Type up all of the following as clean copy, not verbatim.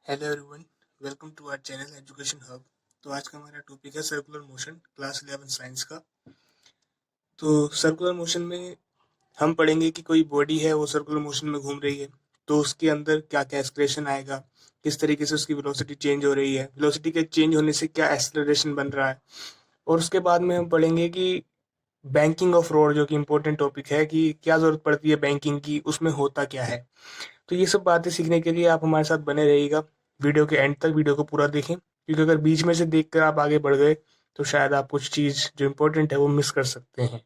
Hello everyone, welcome to our channel education hub. तो आज का हमारा टॉपिक है सर्कुलर मोशन, क्लास 11 साइंस का। तो सर्कुलर मोशन में हम पढ़ेंगे कि कोई बॉडी है वो सर्कुलर मोशन में घूम रही है, तो उसके अंदर क्या क्या एक्सक्रेशन आएगा, किस तरीके से उसकी वेलोसिटी चेंज हो रही है, वेलोसिटी के चेंज होने से क्या एक्सेलरेशन बन रहा है। और उसके बाद में हम पढ़ेंगे कि बैंकिंग ऑफ रोड, जो कि इम्पोर्टेंट टॉपिक है, कि क्या ज़रूरत पड़ती है बैंकिंग की, उसमें होता क्या है। तो ये सब बातें सीखने के लिए आप हमारे साथ बने रहिएगा। वीडियो के एंड तक वीडियो को पूरा देखें, क्योंकि अगर बीच में से देखकर आप आगे बढ़ गए तो शायद आप कुछ चीज़ जो इम्पोर्टेंट है वो मिस कर सकते हैं।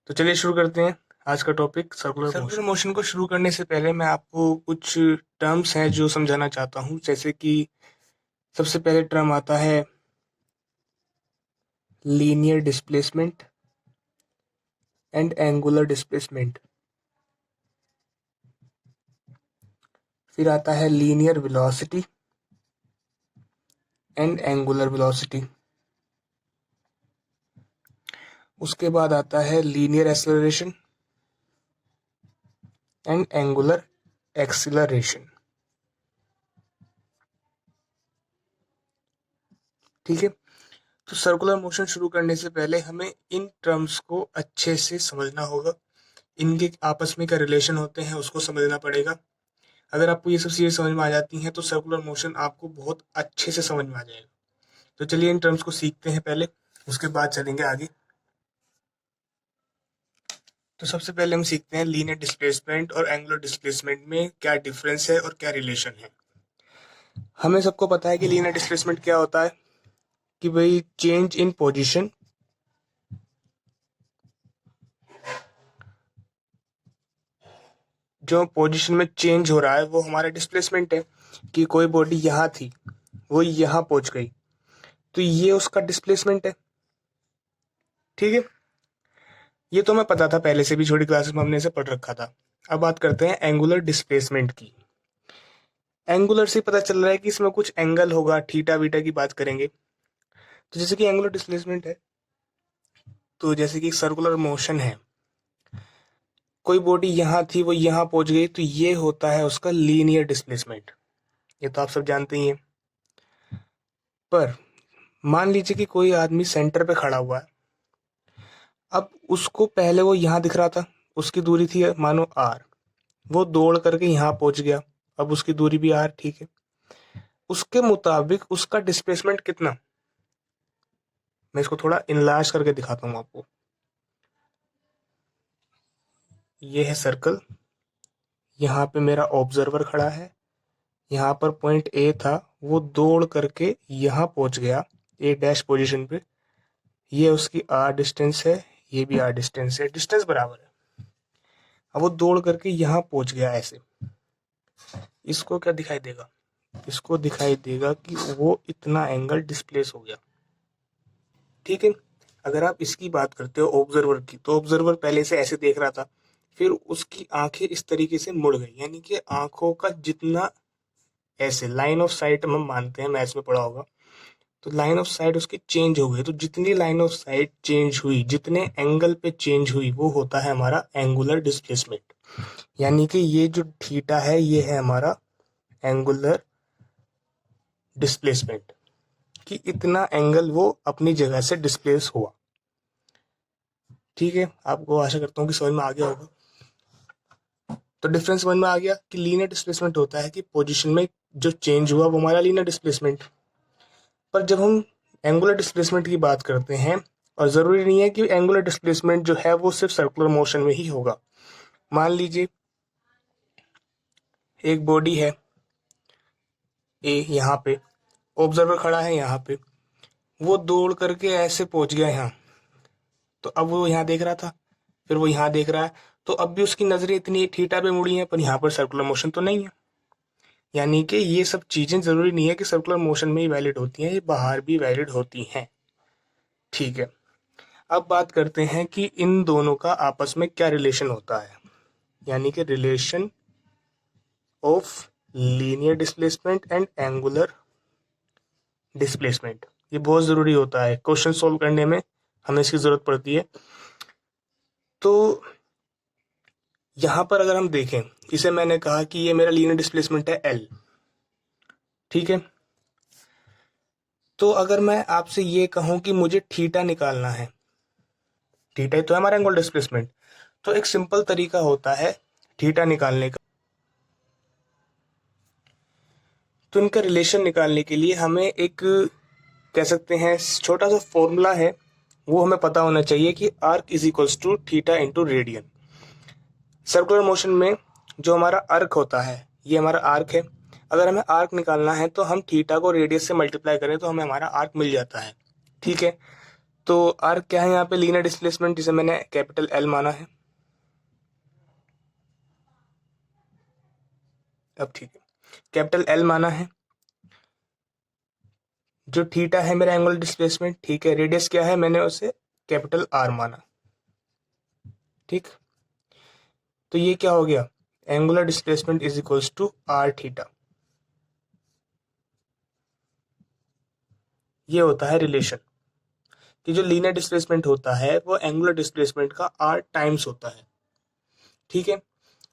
तो चलिए शुरू करते हैं आज का टॉपिक सर्कुलर मोशन को शुरू करने से पहले मैं आपको कुछ टर्म्स हैं जो समझाना चाहता हूँ। जैसे कि सबसे पहले टर्म आता है linear displacement and angular displacement. फिर आता है linear velocity and angular velocity. उसके बाद आता है linear acceleration and angular acceleration. ठीक है। तो सर्कुलर मोशन शुरू करने से पहले हमें इन टर्म्स को अच्छे से समझना होगा। इनके आपस में क्या रिलेशन होते हैं उसको समझना पड़ेगा। अगर आपको ये सब चीज़ें समझ में आ जाती हैं तो सर्कुलर मोशन आपको बहुत अच्छे से समझ में आ जाएगा। तो चलिए इन टर्म्स को सीखते हैं पहले, उसके बाद चलेंगे आगे। तो सबसे पहले हम सीखते हैं लीनियर डिस्प्लेसमेंट और एंगुलर डिस्प्लेसमेंट में क्या डिफरेंस है और क्या रिलेशन है। हमें सबको पता है कि लीनियर डिस्प्लेसमेंट क्या होता है, कि भाई चेंज इन पोजीशन जो पोजीशन में चेंज हो रहा है वो हमारा डिस्प्लेसमेंट है। कि कोई बॉडी यहाँ थी, वो यहाँ पहुंच गई, तो ये उसका डिस्प्लेसमेंट है। ठीक है, ये तो हमें पता था पहले से भी, छोटी क्लासेस में हमने इसे पढ़ रखा था। अब बात करते हैं एंगुलर डिस्प्लेसमेंट की। एंगुलर से पता चल रहा है कि इसमें कुछ एंगल होगा, थीटा वीटा की बात करेंगे। तो जैसे कि एंगुलर डिस्प्लेसमेंट है, तो जैसे कि सर्कुलर मोशन है, कोई बॉडी यहाँ थी वो यहाँ पहुंच गई, तो ये होता है उसका लीनियर डिस्प्लेसमेंट। ये तो आप सब जानते ही हैं। पर मान लीजिए कि कोई आदमी सेंटर पे खड़ा हुआ है। अब उसको पहले वो यहाँ दिख रहा था, उसकी दूरी थी मानो आर, वो दौड़ करके यहाँ पहुंच गया, अब उसकी दूरी भी आर। ठीक है, उसके मुताबिक उसका डिस्प्लेसमेंट कितना, मैं इसको थोड़ा इनलार्ज करके दिखाता हूँ आपको। ये है सर्कल, यहाँ पे मेरा ऑब्जर्वर खड़ा है, यहाँ पर पॉइंट ए था, वो दौड़ करके यहाँ पहुंच गया ए डैश पोजीशन पे। ये उसकी आर डिस्टेंस है, ये भी आर डिस्टेंस है, डिस्टेंस बराबर है। अब वो दौड़ करके यहाँ पहुंच गया ऐसे, इसको क्या दिखाई देगा, इसको दिखाई देगा कि वो इतना एंगल डिस्प्लेस हो गया। ठीक है, अगर आप इसकी बात करते हो ऑब्जर्वर की, तो ऑब्जर्वर पहले से ऐसे देख रहा था, फिर उसकी आंखें इस तरीके से मुड़ गई, यानी कि आंखों का जितना ऐसे लाइन ऑफ साइट हम मानते हैं, मैथ्स में पढ़ा होगा, तो लाइन ऑफ साइट उसकी चेंज हो गई। तो जितनी लाइन ऑफ साइट चेंज हुई, जितने एंगल पे चेंज हुई, वो होता है हमारा एंगुलर डिस्प्लेसमेंट। यानी कि ये जो थीटा है ये है हमारा एंगुलर डिस्प्लेसमेंट, कि इतना एंगल वो अपनी जगह से डिस्प्लेस हुआ। ठीक है, आपको आशा करता हूँ कि समझ में आ गया होगा। तो डिफरेंस समझ में आ गया कि लीनियर डिस्प्लेसमेंट होता है कि पोजीशन में जो चेंज हुआ वो हमारा लीनियर डिस्प्लेसमेंट। पर जब हम एंगुलर डिस्प्लेसमेंट की बात करते हैं, और ज़रूरी नहीं है कि एंगुलर डिस्प्लेसमेंट जो है वो सिर्फ सर्कुलर मोशन में ही होगा। मान लीजिए एक बॉडी है ए, यहाँ पे ऑब्जर्वर खड़ा है, यहाँ पे वो दौड़ करके ऐसे पहुंच गया यहाँ, तो अब वो यहाँ देख रहा था, फिर वो यहाँ देख रहा है, तो अब भी उसकी नजरें इतनी थीटा पे मुड़ी हैं, पर यहाँ पर सर्कुलर मोशन तो नहीं है। यानी कि ये सब चीजें जरूरी नहीं है कि सर्कुलर मोशन में ही वैलिड होती हैं, ये बाहर भी वैलिड होती हैं। ठीक है, अब बात करते हैं कि इन दोनों का आपस में क्या रिलेशन होता है, यानी कि relation of linear displacement and angular displacement. ये बहुत ज़रूरी होता है, क्वेश्चन सोल्व करने में हमें इसकी ज़रूरत पड़ती है। तो यहाँ पर अगर हम देखें, इसे मैंने कहा कि ये मेरा लीनियर डिस्प्लेसमेंट है एल, ठीक है। तो अगर मैं आपसे ये कहूं कि मुझे थीटा निकालना है, थीटा ही तो है हमारा एंगुलर डिस्प्लेसमेंट, तो एक सिंपल तरीका होता है थीटा निकालने का। तो इनका रिलेशन निकालने के लिए हमें एक कह सकते हैं छोटा सा फॉर्मूला है, वो हमें पता होना चाहिए कि arc is equals to theta into radian. Circular motion में जो हमारा आर्क होता है, ये हमारा आर्क है। अगर हमें आर्क निकालना है तो हम थीटा को रेडियस से मल्टीप्लाई करें तो हमें हमारा आर्क मिल जाता है। ठीक है। तो आर्क क्या है यहाँ पे? लीनियर डिस्प्लेसमेंट, जिसे मैंने कैपिटल एल माना है। अब ठीक है, कैपिटल एल माना है। जो थीटा है मेरा एंगुलर डिस्प्लेसमेंट, ठीक है। रेडियस क्या है? मैंने उसे कैपिटल आर माना। ठीक। तो ये क्या हो गया? Angular displacement is equals to r theta. ये होता है रिलेशन कि जो लीनियर डिस्प्लेसमेंट होता है वो एंगुलर डिस्प्लेसमेंट का आर टाइम्स होता है। ठीक है।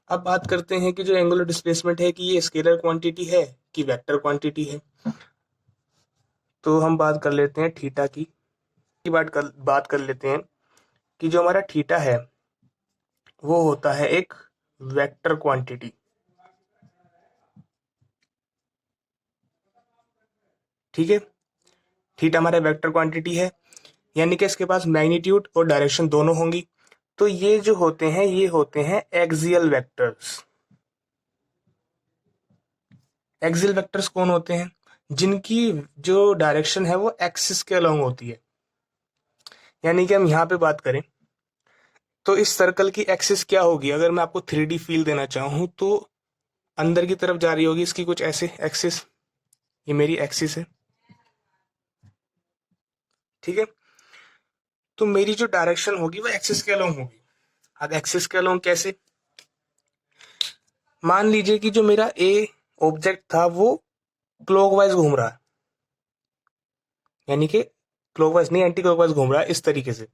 अब बात करते हैं कि जो एंगुलर डिस्प्लेसमेंट है कि ये स्केलर क्वांटिटी है कि वेक्टर क्वांटिटी है। तो हम बात कर लेते हैं थीटा की बात कर लेते हैं कि जो हमारा थीटा है वो होता है एक वेक्टर क्वांटिटी। ठीक है। थीटा हमारा वेक्टर क्वांटिटी है, यानी कि इसके पास मैग्नीट्यूड और डायरेक्शन दोनों होंगी। तो ये जो होते हैं ये होते हैं एक्सियल वेक्टर्स। एक्सियल वेक्टर्स कौन होते हैं? जिनकी जो डायरेक्शन है वो एक्सिस के अलोंग होती है। यानी कि हम यहाँ पे बात करें तो इस सर्कल की एक्सिस क्या होगी? अगर मैं आपको 3D फील देना चाहूँ तो अंदर की तरफ जा रही होगी इसकी कुछ ऐसे एक्सिस। ये मेरी एक्सिस है। ठीक है। तो मेरी जो डायरेक्शन होगी वो एक्सिस के अलोंग होगी। अब एक्सिस के अलोंग कैसे? मान लीजिए कि जो मेरा ए ऑब्जेक्ट था वो क्लॉकवाइज घूम रहा है, यानी कि क्लॉकवाइज नहीं, एंटी क्लॉकवाइज घूम रहा है इस तरीके से।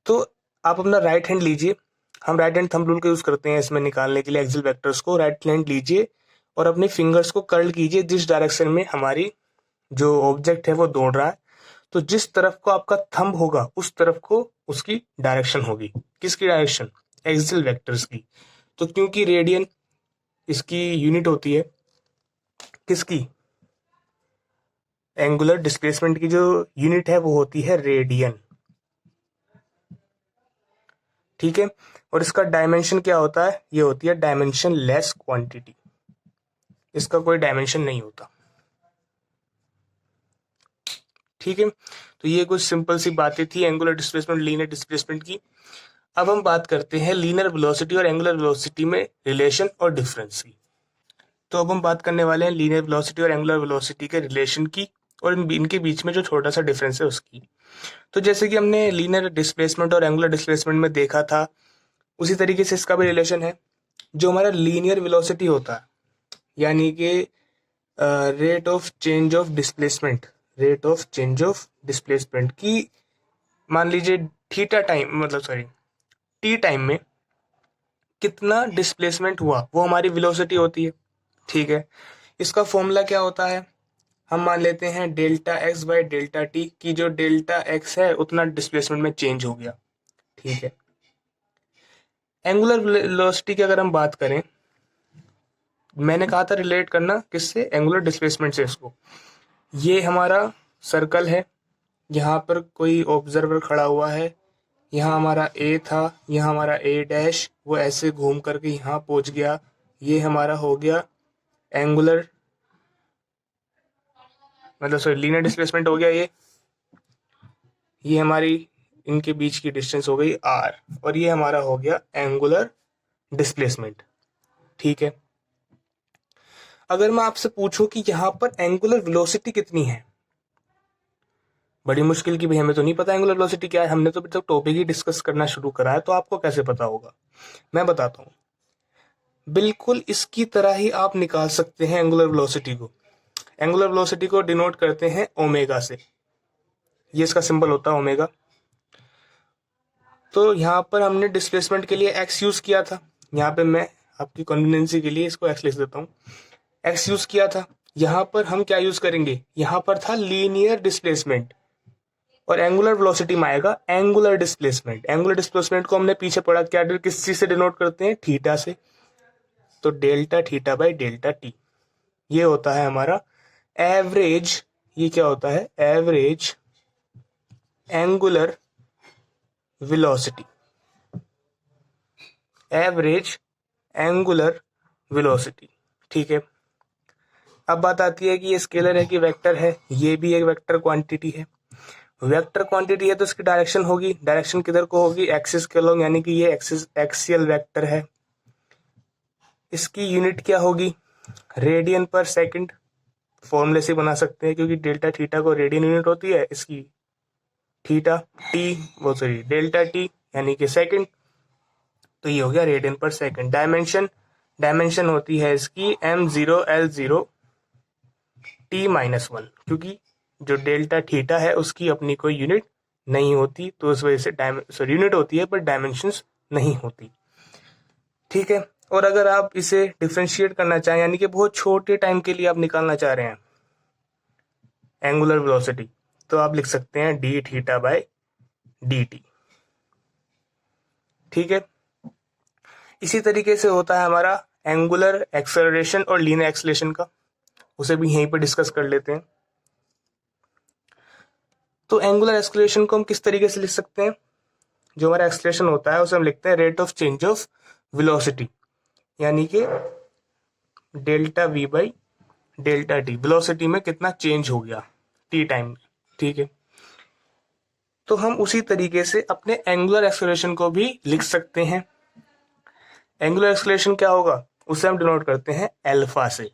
तो आप अपना राइट हैंड लीजिए, हम राइट हैंड थंब रूल का यूज करते हैं इसमें निकालने के लिए एक्सियल वेक्टर्स को। राइट हैंड लीजिए और अपने फिंगर्स को कर्ल कीजिए जिस डायरेक्शन में हमारी जो ऑब्जेक्ट है वो दौड़ रहा है। तो जिस तरफ को आपका थंब होगा उस तरफ को उसकी डायरेक्शन होगी। किसकी डायरेक्शन? एक्सियल वेक्टर्स की। तो क्योंकि रेडियन इसकी यूनिट होती है, किसकी? एंगुलर डिस्प्लेसमेंट की जो यूनिट है वो होती है रेडियन। ठीक है। और इसका डायमेंशन क्या होता है? ये होती है डायमेंशन लेस क्वांटिटी। इसका कोई डायमेंशन नहीं होता। ठीक है। तो ये कुछ सिंपल सी बातें थी एंगुलर डिस्प्लेसमेंट, लीनियर डिस्प्लेसमेंट की। अब हम बात करते हैं लीनियर वेलोसिटी और एंगुलर वेलोसिटी में रिलेशन और डिफरेंस की। तो अब हम बात करने वाले हैं लीनियर वेलोसिटी और एंगुलर वेलोसिटी के रिलेशन की और इनके बीच में जो छोटा सा डिफरेंस है उसकी। तो जैसे कि हमने लीनियर डिस्प्लेसमेंट और एंगुलर डिस्प्लेसमेंट में देखा था, उसी तरीके से इसका भी रिलेशन है। जो हमारा लीनियर वेलोसिटी होता है, यानी कि rate of change of displacement की, मान लीजिए थीटा टाइम मतलब सॉरी टी टाइम में कितना डिस्प्लेसमेंट हुआ वो हमारी वेलोसिटी होती है। ठीक है। इसका फॉर्मूला क्या होता है? हम मान लेते हैं delta x by delta T की जो डेल्टा एक्स है उतना डिस्प्लेसमेंट में चेंज हो गया। ठीक है। एंगुलर वेलोसिटी की अगर हम बात करें, मैंने कहा था रिलेट करना किससे? एंगुलर डिस्प्लेसमेंट से इसको। ये हमारा सर्कल है, यहाँ पर कोई ऑब्जर्वर खड़ा हुआ है, यहाँ हमारा ए था, यहाँ हमारा ए डैश, वो ऐसे घूम करके यहाँ पहुंच गया। ये हमारा हो गया एंगुलर मतलब सॉरी लीनियर डिस्प्लेसमेंट हो गया। ये हमारी इनके बीच की डिस्टेंस हो गई आर और ये हमारा हो गया एंगुलर डिस्प्लेसमेंट। ठीक है। अगर मैं आपसे पूछूं कि यहाँ पर एंगुलर वेलोसिटी कितनी है, बड़ी मुश्किल की, भाई हमें तो नहीं पता एंगुलर वेलोसिटी क्या है, हमने तो अभी तक टॉपिक ही डिस्कस करना शुरू करा है, तो आपको कैसे पता होगा? मैं बताता हूँ। बिल्कुल इसकी तरह ही आप निकाल सकते हैं एंगुलर वेलोसिटी को। एंगुलर वेलोसिटी को डिनोट करते हैं ओमेगा से, ये इसका सिंबल होता है ओमेगा। तो यहाँ पर हमने डिस्प्लेसमेंट के लिए एक्स यूज किया था, यहाँ पे मैं आपकी कन्वीनियंसी के लिए इसको एक्स लिख देता हूँ। एक्स यूज किया था, यहां पर हम क्या यूज करेंगे, यहां पर था लीनियर डिस्प्लेसमेंट और एंगुलर वेलोसिटी में आएगा एंगुलर डिस्प्लेसमेंट। एंगुलर डिस्प्लेसमेंट को हमने पीछे पढ़ा, क्या किस चीज से डिनोट करते हैं, थीटा से। तो delta theta by delta T, ये होता है हमारा एवरेज। ये क्या होता है, average angular velocity, average angular velocity. ठीक है, अब बात आती है कि ये स्केलर है कि वेक्टर है। ये भी एक वेक्टर क्वांटिटी है। वेक्टर क्वांटिटी है तो इसकी डायरेक्शन होगी, डायरेक्शन किधर को होगी, एक्सिस के लोग, यानी कि ये एक्सिस एक्सियल वेक्टर है। इसकी यूनिट क्या होगी, रेडियन पर सेकंड। फॉर्मूले से बना सकते हैं क्योंकि डेल्टा थीटा को रेडियन यूनिट होती है इसकी, थीटा टी वो सॉरी डेल्टा टी यानी कि सेकंड, तो ये हो गया रेडियन पर सेकंड। डायमेंशन, डायमेंशन होती है इसकी m0l0 t-1, क्योंकि जो डेल्टा थीटा है उसकी अपनी कोई यूनिट नहीं होती, तो उस वजह से यूनिट होती है पर डायमेंशंस नहीं होती। ठीक है, और अगर आप इसे डिफ्रेंशिएट करना चाहें, यानी कि बहुत छोटे टाइम के लिए आप निकालना चाह रहे हैं एंगुलर वेलोसिटी, तो आप लिख सकते हैं D theta by D T. ठीक है, इसी तरीके से होता है हमारा एंगुलर एक्सेलरेशन और लीनियर एक्सेलरेशन का, उसे भी यहीं पर डिस्कस कर लेते हैं। तो एंगुलर एक्सेलरेशन को हम किस तरीके से लिख सकते हैं, जो हमारा एक्सेलरेशन होता है उसे हम लिखते हैं rate of change of velocity, यानी कि delta we by delta T, velocity में कितना चेंज हो गया टी टाइम में। ठीक है, तो हम उसी तरीके से अपने एंगुलर एक्सेलरेशन को भी लिख सकते हैं। एंगुलर एक्सेलरेशन क्या होगा, उसे हम डिनोट करते हैं अल्फा से।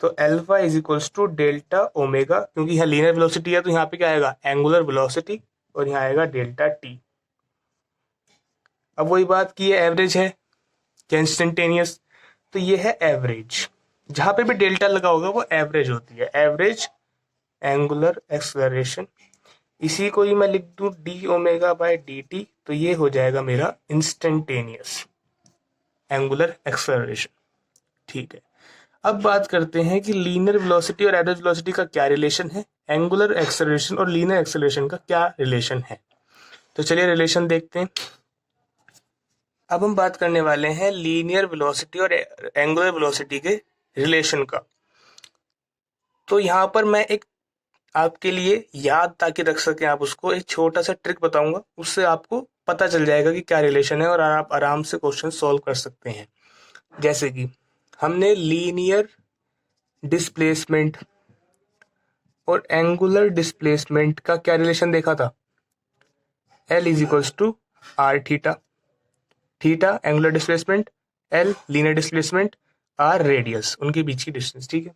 तो alpha is equals to delta omega, क्योंकि यहाँ लीनियर वेलोसिटी है तो यहाँ पे क्या आएगा, एंगुलर वेलोसिटी, और यहाँ आएगा डेल्टा टी। अब वही बात की है, एवरेज है क्या इंस्टेंटेनियस, तो ये है एवरेज। जहां पे भी डेल्टा लगा होगा वो एवरेज होती है, एवरेज एंगुलर एक्सेलरेशन। इसी को ही मैं लिख दूं D omega by D T, तो ये हो जाएगा मेरा इंस्टेंटेनियस एंगुलर एक्सेलरेशन। ठीक है, अब बात करते हैं कि लीनियर वेलोसिटी और एवरेज वेलोसिटी का क्या रिलेशन है, एंगुलर एक्सेलरेशन और लीनियर एक्सेलरेशन का क्या रिलेशन है। तो चलिए रिलेशन देखते हैं। अब हम बात करने वाले हैं लीनियर वेलोसिटी और एंगुलर वेलोसिटी के रिलेशन का। तो यहां पर मैं एक आपके लिए याद ताकि रख सके आप उसको, एक छोटा सा ट्रिक बताऊंगा, उससे आपको पता चल जाएगा कि क्या रिलेशन है और आप आराम से क्वेश्चन सॉल्व कर सकते हैं। जैसे कि हमने लीनियर डिस्प्लेसमेंट और एंगुलर डिस्प्लेसमेंट का क्या रिलेशन देखा था, L is equals to r theta, theta angular displacement, L linear displacement, r radius, उनके बीच की डिस्टेंस। ठीक है,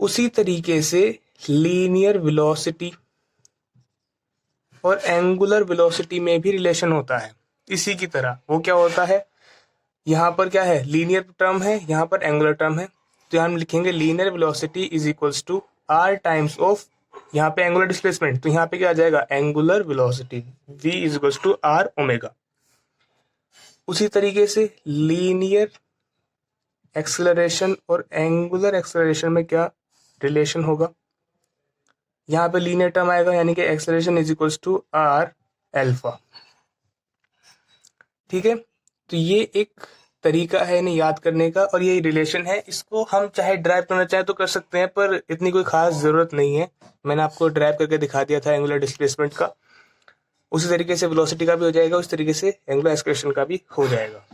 उसी तरीके से लीनियर वेलोसिटी और एंगुलर वेलोसिटी में भी रिलेशन होता है इसी की तरह। वो क्या होता है, यहाँ पर क्या है, लीनियर टर्म है, यहाँ पर एंगुलर टर्म है, तो हम लिखेंगे linear velocity is equals to r times of, यहाँ पे एंगुलर डिस्प्लेसमेंट, तो यहाँ पे क्या आ जाएगा angular velocity, v is equals to r omega. उसी तरीके से लीनियर एक्सेलरेशन और एंगुलर एक्सेलरेशन में क्या रिलेशन होगा, यहाँ पे लीनियर टर्म आएगा यानी कि acceleration is equals to r alpha. ठीक है, तो ये एक तरीका है इन्हें याद करने का और ये रिलेशन है, इसको हम चाहे ड्राइव करना चाहे तो कर सकते हैं, पर इतनी कोई खास जरूरत नहीं है। मैंने आपको ड्राइव करके दिखा दिया था एंगुलर डिस्प्लेसमेंट का, उसी तरीके से वेलोसिटी का भी हो जाएगा, उस तरीके से एंगुलर एक्सेलरेशन का भी हो जाएगा।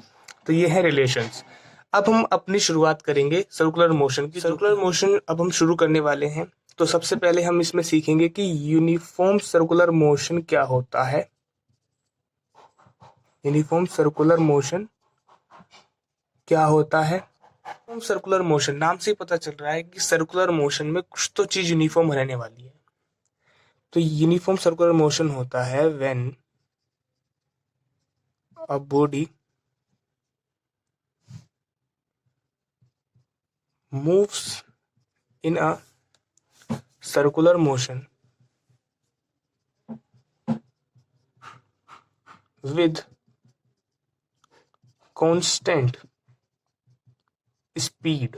तो ये है रिलेशंस। अब हम अपनी शुरुआत करेंगे सर्कुलर मोशन की। सर्कुलर मोशन अब हम शुरू करने वाले हैं। तो सबसे पहले हम इसमें सीखेंगे कि यूनिफॉर्म सर्कुलर मोशन क्या होता है। यूनिफॉर्म सर्कुलर मोशन क्या होता है, सर्कुलर मोशन नाम से ही पता चल रहा है कि सर्कुलर मोशन में कुछ तो चीज यूनिफॉर्म रहने वाली है। तो यूनिफॉर्म सर्कुलर मोशन होता है when a body moves in a circular motion with constant speed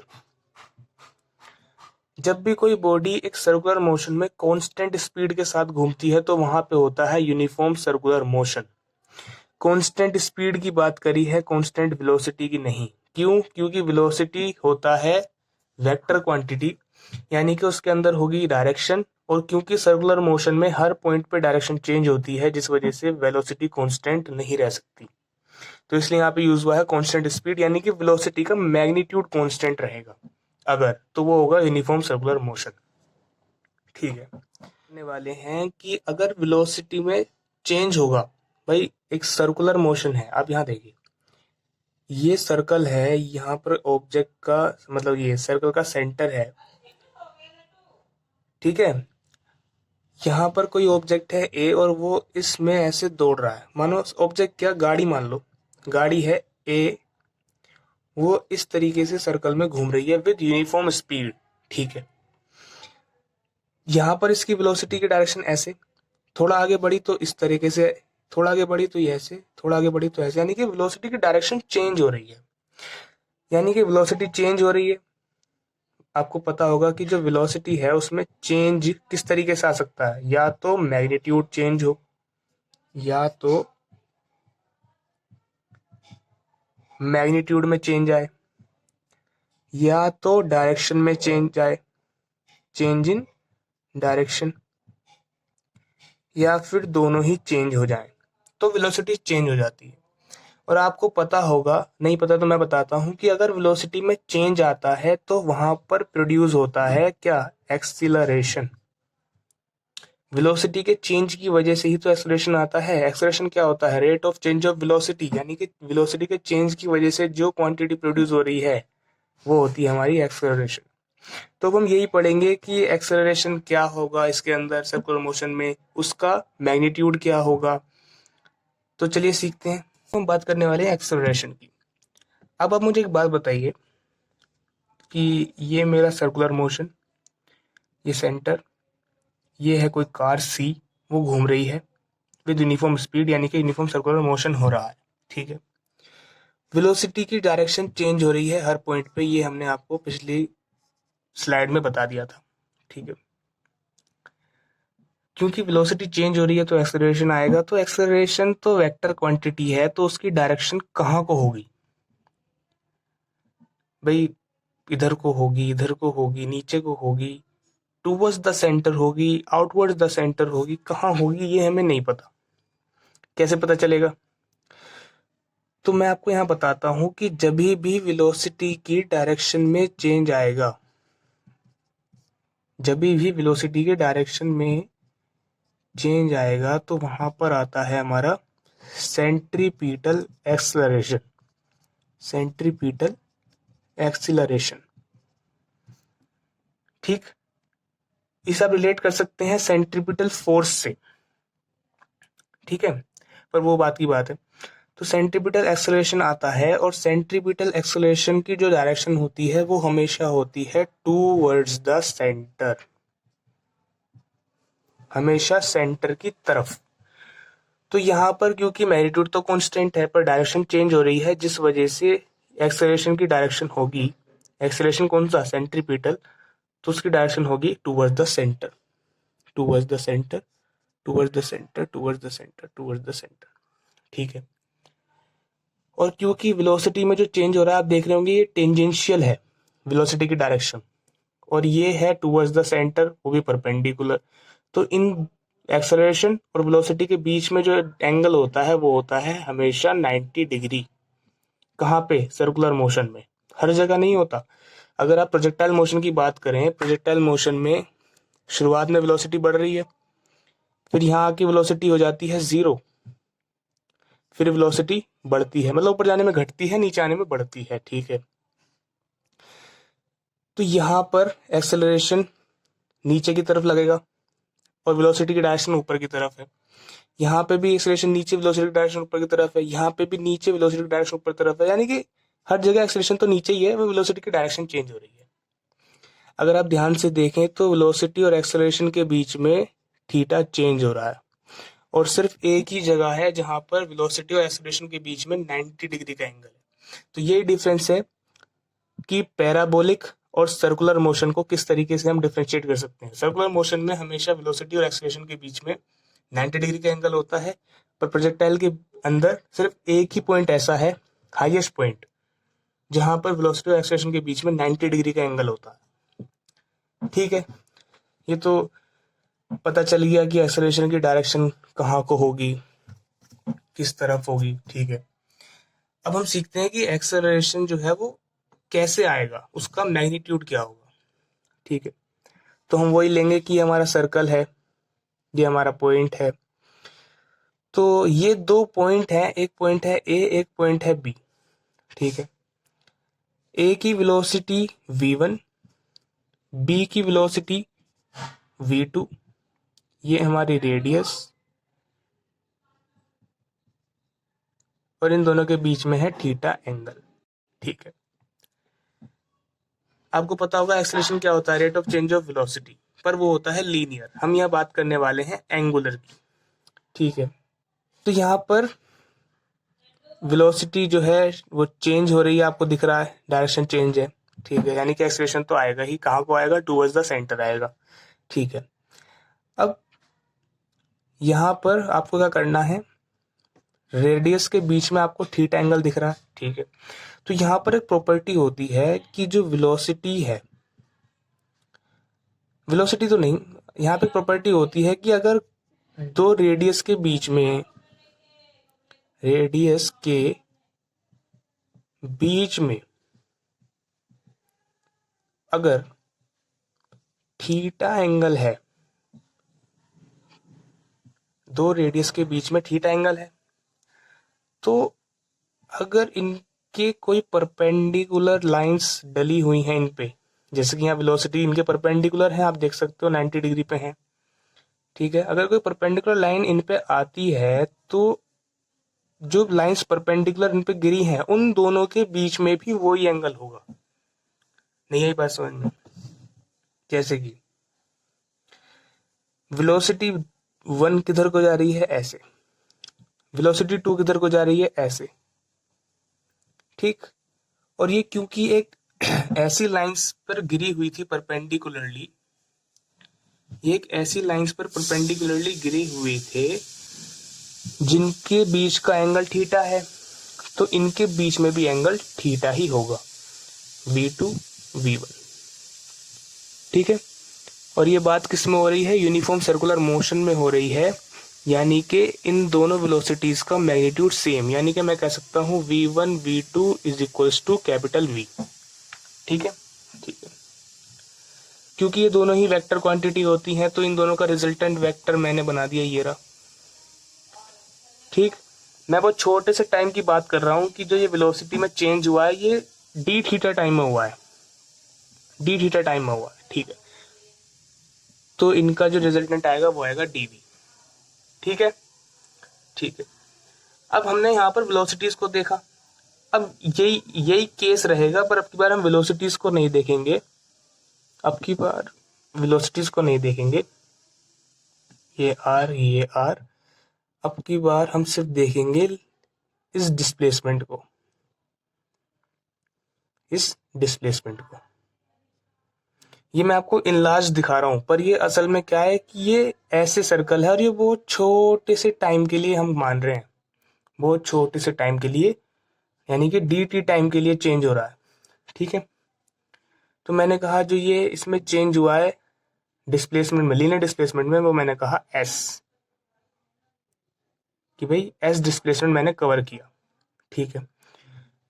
जब भी कोई बॉडी एक सर्कुलर मोशन में कांस्टेंट स्पीड के साथ घूमती है तो वहां पे होता है uniform circular motion. Constant speed की बात करी है, कांस्टेंट वेलोसिटी की नहीं। क्यों? क्योंकि वेलोसिटी होता है वेक्टर क्वांटिटी, यानी कि उसके अंदर होगी डायरेक्शन, और क्योंकि सर्कुलर मोशन में हर पॉइंट पे डायरेक्शन चेंज होती है जिस वजह से वेलोसिटी कांस्टेंट नहीं रह सकती। तो इसलिए यहाँ पे यूज हुआ है कांस्टेंट स्पीड, यानी कि वेलोसिटी का मैग्नीट्यूड कांस्टेंट रहेगा अगर, तो वो होगा यूनिफॉर्म सर्कुलर मोशन। ठीक है, कहने वाले हैं कि अगर वेलोसिटी में चेंज होगा, भाई एक सर्कुलर मोशन है, आप यहाँ देखिए, ये सर्कल है, यहाँ पर ऑब्जेक्ट का मतलब ये सर्कल का सेंटर है, ठीक है। यहाँ पर कोई ऑब्जेक्ट है ए और वो इसमें ऐसे दौड़ रहा है, मानो ऑब्जेक्ट क्या, गाड़ी मान लो, गाड़ी है ए, वो इस तरीके से सर्कल में घूम रही है विद यूनिफॉर्म स्पीड, ठीक है। यहाँ पर इसकी वेलोसिटी की डायरेक्शन ऐसे, थोड़ा आगे बढ़ी तो इस तरीके से, थोड़ा आगे बढ़ी तो ये ऐसे, थोड़ा आगे बढ़ी तो ऐसे, यानी कि वेलोसिटी की डायरेक्शन चेंज हो रही है। यानी कि वेलोसिटी चेंज हो रही है, आपको पता होगा कि जो वेलोसिटी है उसमें चेंज किस तरीके से आ सकता है, या तो मैग्नीट्यूड चेंज हो, या तो मैग्नीट्यूड में चेंज आए, या तो डायरेक्शन में चेंज आए, चेंज इन डायरेक्शन, या फिर दोनों ही चेंज हो जाए तो वेलोसिटी चेंज हो जाती है। और आपको पता होगा, नहीं पता तो मैं बताता हूं कि अगर वेलोसिटी में चेंज आता है तो वहां पर प्रोड्यूस होता है क्या, एक्सीलरेशन। वेलोसिटी के चेंज की वजह से ही तो एक्सेलरेशन आता है। एक्सेलरेशन क्या होता है, rate of change of velocity, यानी कि वेलोसिटी के चेंज की वजह से जो क्वांटिटी प्रोड्यूस हो रही है वो होती है हमारी एक्सेलरेशन। तो अब हम यही पढ़ेंगे कि एक्सेलरेशन क्या होगा इसके अंदर सर्कुलर मोशन में, उसका मैग्नीट्यूड क्या होगा। तो चलिए सीखते हैं। हम बात करने वाले हैं एक्सेलरेशन की। अब आप मुझे एक बात बताइए कि ये मेरा सर्कुलर मोशन, ये सेंटर, ये है कोई कार सी, वो घूम रही है विद यूनिफॉर्म स्पीड, यानी कि यूनिफॉर्म सर्कुलर मोशन हो रहा है, ठीक है। वेलोसिटी की डायरेक्शन चेंज हो रही है हर पॉइंट पे, ये हमने आपको पिछली स्लाइड में बता दिया था, ठीक है। क्योंकि वेलोसिटी चेंज हो रही है तो एक्सेलरेशन आएगा, तो एक्सेलरेशन तो वेक्टर क्वांटिटी है, तो उसकी डायरेक्शन कहाँ को होगी भाई, इधर को होगी, इधर को होगी, नीचे को होगी, टूवर्ड्स द सेंटर होगी, आउटवर्ड्स द सेंटर होगी, कहाँ होगी ये हमें नहीं पता। कैसे पता चलेगा? तो मैं आपको यहाँ बताता हूं कि जब भी वेलोसिटी की डायरेक्शन में चेंज आएगा, जब भी वेलोसिटी के डायरेक्शन में चेंज आएगा तो वहां पर आता है हमारा सेंट्रीपिटल एक्सलरेशन, सेंट्रीपिटल एक्सीलरेशन, ठीक। इसे आप रिलेट कर सकते हैं सेंट्रीपिटल फोर्स से, ठीक है, पर वो बात की बात है। तो सेंट्रीपिटल एक्सेलरेशन आता है, और सेंट्रीपिटल एक्सेलरेशन की जो डायरेक्शन होती है वो हमेशा होती है टूवर्ड्स द सेंटर, हमेशा सेंटर की तरफ। तो यहाँ पर क्योंकि मैग्नीट्यूड तो कांस्टेंट है पर डायरेक्शन चेंज हो रही है, जिस वजह से एक्सेलरेशन की डायरेक्शन होगी, एक्सेलरेशन कौन सा, सेंट्रीपिटल, तो उसकी डायरेक्शन होगी towards the centre, towards the centre, towards the centre, towards the centre, towards the centre, ठीक है। और क्योंकि वेलोसिटी में जो चेंज हो रहा है आप देख रहे होंगे ये टेंजेंशियल है वेलोसिटी की डायरेक्शन, और ये है टुवर्ड्स द सेंटर, वो भी परपेंडिकुलर। तो इन एक्सेलरेशन और वेलोसिटी के बीच में जो एंगल होता है वो होता है हमेशा 90 डिग्री। कहाँ पे, सर्कुलर मोशन में, हर जगह नहीं होता। अगर आप प्रोजेक्टाइल मोशन की बात करें, प्रोजेक्टाइल मोशन में शुरुआत में वेलोसिटी बढ़ रही है, फिर यहाँ आके वेलोसिटी हो जाती है 0, फिर वेलोसिटी बढ़ती है, मतलब ऊपर जाने में घटती है, नीचे आने में बढ़ती है, ठीक है। तो यहाँ पर एक्सेलरेशन नीचे की तरफ लगेगा और वेलोसिटी की डायरेक्शन ऊपर की तरफ है। यहाँ पे भी एक्सेलरेशन नीचे, वेलोसिटी की डायरेक्शन ऊपर की तरफ है, यहाँ पे भी नीचे, वेलोसिटी की डायरेक्शन ऊपर की तरफ है, यानी कि हर जगह एक्सेलरेशन तो नीचे ही है, वो वेलोसिटी की डायरेक्शन चेंज हो रही है। अगर आप ध्यान से देखें तो वेलोसिटी और एक्सेलरेशन के बीच में थीटा चेंज हो रहा है, और सिर्फ एक ही जगह है जहां पर वेलोसिटी और एक्सेलरेशन के बीच में 90 डिग्री का एंगल है। तो यही डिफरेंस है कि पैराबोलिक और सर्कुलर मोशन को किस तरीके से हम डिफरेंशिएट कर सकते हैं। सर्कुलर मोशन में हमेशा वेलोसिटी और एक्सेलरेशन के बीच में 90 डिग्री का एंगल होता है, पर प्रोजेक्टाइल के अंदर सिर्फ एक ही पॉइंट ऐसा है, हाईएस्ट पॉइंट, जहां पर वेलोसिटी और एक्सेलरेशन के बीच में 90 डिग्री का एंगल होता है। ठीक है, ये तो पता चल गया कि एक्सेलरेशन की डायरेक्शन कहाँ को होगी, किस तरफ होगी। ठीक है, अब हम सीखते हैं कि एक्सेलरेशन जो है वो कैसे आएगा, उसका मैग्नीट्यूड क्या होगा। ठीक है, तो हम वही लेंगे कि हमारा सर्कल है, ये हमारा पॉइंट है, तो ये दो पॉइंट हैं, एक पॉइंट है ए, एक पॉइंट है बी। ठीक है, ए की वेलोसिटी v1, बी की वेलोसिटी v2, ये हमारी रेडियस, और इन दोनों के बीच में है थीटा एंगल। ठीक है, आपको पता होगा एक्सेलरेशन क्या होता है, rate of change of velocity, पर वो होता है लीनियर। हम यहाँ बात करने वाले हैं एंगुलर की। ठीक है, तो यहाँ पर वेलोसिटी जो है वो चेंज हो रही है, आपको दिख रहा है डायरेक्शन चेंज है। ठीक है, यानी कि एक्सेलरेशन तो आएगा ही, कहाँ को आएगा, टूवर्ड्स द सेंटर आएगा। ठीक है, अब यहाँ पर आपको क्या करना है, रेडियस के बीच में आपको थीटा एंगल दिख रहा है। ठीक है, तो यहाँ पर एक प्रॉपर्टी होती है कि जो वेलोसिटी है, वेलोसिटी तो नहीं, यहाँ पे प्रॉपर्टी होती है कि अगर दो रेडियस के बीच में, रेडियस के बीच में अगर थीटा एंगल है, दो रेडियस के बीच में थीटा एंगल है, तो अगर इनके कोई परपेंडिकुलर लाइंस डली हुई हैं इन पे, जैसे कि यहाँ वेलोसिटी इनके परपेंडिकुलर है, आप देख सकते हो 90 डिग्री पे है। ठीक है, अगर कोई परपेंडिकुलर लाइन इन पे आती है तो जो लाइंस परपेंडिकुलर इन पे गिरी हैं उन दोनों के बीच में भी वही एंगल होगा। नहीं आई बात समझ में? जैसे कि वेलोसिटी 1 किधर को जा रही है, ऐसे, वेलोसिटी 2 किधर को जा रही है, ऐसे। ठीक, और ये क्योंकि एक ऐसी लाइंस पर गिरी हुई थी परपेंडिकुलरली, ये एक ऐसी लाइंस पर परपेंडिकुलरली गिरी हुई थे जिनके बीच का एंगल थीटा है, तो इनके बीच में भी एंगल थीटा ही होगा, v2 v1। ठीक है, और ये बात किस में हो रही है, यूनिफॉर्म सर्कुलर मोशन में हो रही है, यानी कि इन दोनों वेलोसिटीज का मैग्नीट्यूड सेम, यानी कि मैं कह सकता हूं v1 v2 is equals to capital V। ठीक है, ठीक है, क्योंकि ये दोनों ही वेक्टर क्वांटिटी होती हैं तो इन दोनों का रिजल्टेंट वेक्टर मैंने बना दिया ये रहा। ठीक, मैं बहुत छोटे से टाइम की बात कर रहा हूं कि जो ये वेलोसिटी में चेंज हुआ है ये डी थीटा टाइम में हुआ है, डी थीटा टाइम में हुआ है। ठीक है, तो इनका जो रिजल्टेंट आएगा वो आएगा dv। ठीक है, ठीक है, अब हमने यहाँ पर वेलोसिटीज को देखा, अब यही केस रहेगा, पर अब की बार हम वेलोसिटीज को नहीं देखेंगे, अब की बार वेलोसिटीज को नहीं देखेंगे, ये r, अब की बार हम सिर्फ देखेंगे इस डिस्प्लेसमेंट को, इस डिस्प्लेसमेंट को। ये मैं आपको इनलार्ज दिखा रहा हूं, पर ये असल में क्या है कि ये ऐसे सर्कल है और ये बहुत छोटे से टाइम के लिए हम मान रहे हैं, बहुत छोटे से टाइम के लिए, यानी कि dt टाइम के लिए चेंज हो रहा है। ठीक है, तो मैंने कहा जो ये इसमें चेंज हुआ है डिस्प्लेसमेंट में, लीनियर डिस्प्लेसमेंट में, वो मैंने कहा s, कि भाई s डिस्प्लेसमेंट मैंने कवर किया। ठीक है,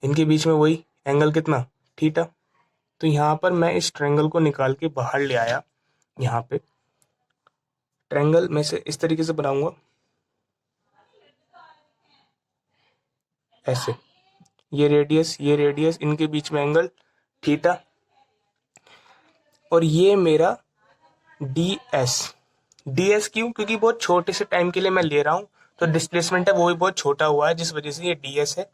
इनके बीच में वही एंगल कितना, थीटा। तो यहाँ पर मैं इस ट्रायंगल को निकाल के बाहर ले आया, यहाँ पे ट्रायंगल में से इस तरीके से बनाऊंगा, ऐसे, ये रेडियस, इनके बीच में एंगल थीटा, और ये मेरा ds क्यों, क्योंकि बहुत छोटे से टाइम के लिए मैं ले रहा हूं, तो डिस्प्लेसमेंट है वो भी बहुत छोटा हुआ है, जिस वजह से ये ds है।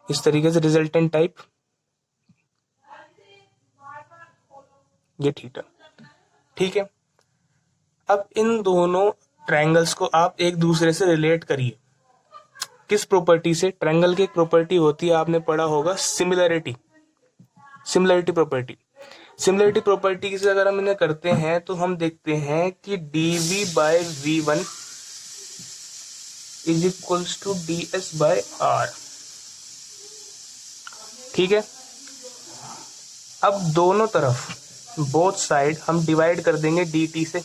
इस तरीके से रिजल्टेंट टाइप, ये थीटा। ठीक है, अब इन दोनों ट्रायंगल्स को आप एक दूसरे से रिलेट करिए, किस प्रॉपर्टी से, ट्रायंगल की एक प्रॉपर्टी होती है, आपने पढ़ा होगा similarity. Similarity property. Similarity property से अगर हम इन्हें करते हैं तो हम देखते हैं कि dv by v1 is equals to ds by r। ठीक है, अब दोनों तरफ बोथ साइड हम डिवाइड कर देंगे dt से,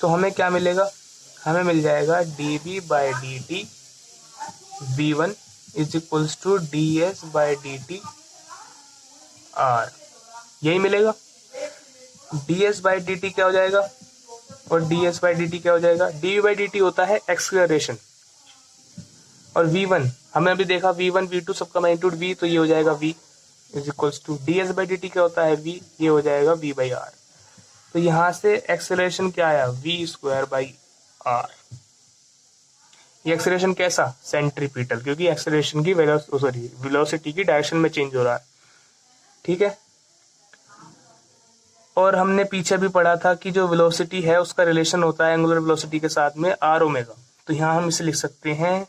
तो हमें क्या मिलेगा, हमें मिल जाएगा dv by dt v1 is equals to ds by dt r, यही मिलेगा। ds बाय dt क्या हो जाएगा और ds बाय dt क्या हो जाएगा, dv बाय dt होता है एक्सेलरेशन, और v1 हमने अभी देखा v1 v2 सबका मैग्नीट्यूड v, तो ये हो जाएगा v is equals to ds by dt क्या होता है v, ये हो जाएगा v बाई r। तो यहाँ से एक्सेलरेशन क्या आया, v स्क्वायर बाई r। ये एक्सेलरेशन कैसा, सेंट्रीपिटल, क्योंकि एक्सेलरेशन की वेलोसिटी की डायरेक्शन में चेंज हो रहा है। ठीक है, और हमने पीछे भी पढ़ा था कि जो वेलोसिटी है उसका रिलेशन होता है एंगुलर वेलोसिटी के साथ में r ओमेगा, तो यहाँ हम इसे लिख सकते हैं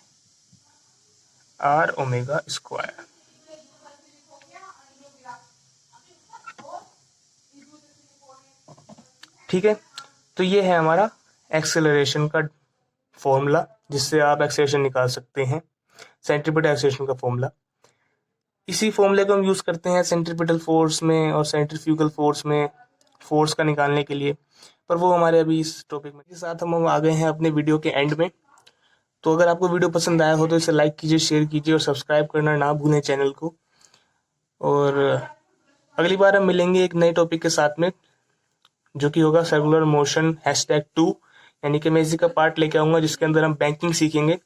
r ओमेगा स्क्वायर। ठीक है, तो ये है हमारा एक्सेलरेशन का फॉर्मूला, जिससे आप एक्सेलरेशन निकाल सकते हैं, सेंट्रीपिटल एक्सेलरेशन का फॉर्मूला। इसी फॉर्मूले को हम यूज करते हैं सेंट्रीपिटल फोर्स में और सेंट्रीफ्यूगल फोर्स में फोर्स का निकालने के लिए, पर वो हमारे अभी इस टॉपिक में के साथ हम आ गए हैं अपने वीडियो के एंड में। तो अगर आपको वीडियो पसंद आया हो तो इसे लाइक कीजिए, शेयर कीजिए और सब्सक्राइब करना ना भूलें चैनल को। और अगली बार हम मिलेंगे एक नए टॉपिक के साथ में, जो कि होगा सर्कुलर मोशन #2, यानी कि मैं इसी का पार्ट लेके आऊँगा जिसके अंदर हम बैंकिंग सीखेंगे।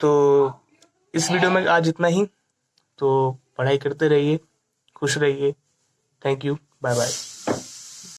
तो इस वीडियो में आज इतना ही, तो पढ़ाई करते रहिए, खुश रहिए। Thank you, bye bye.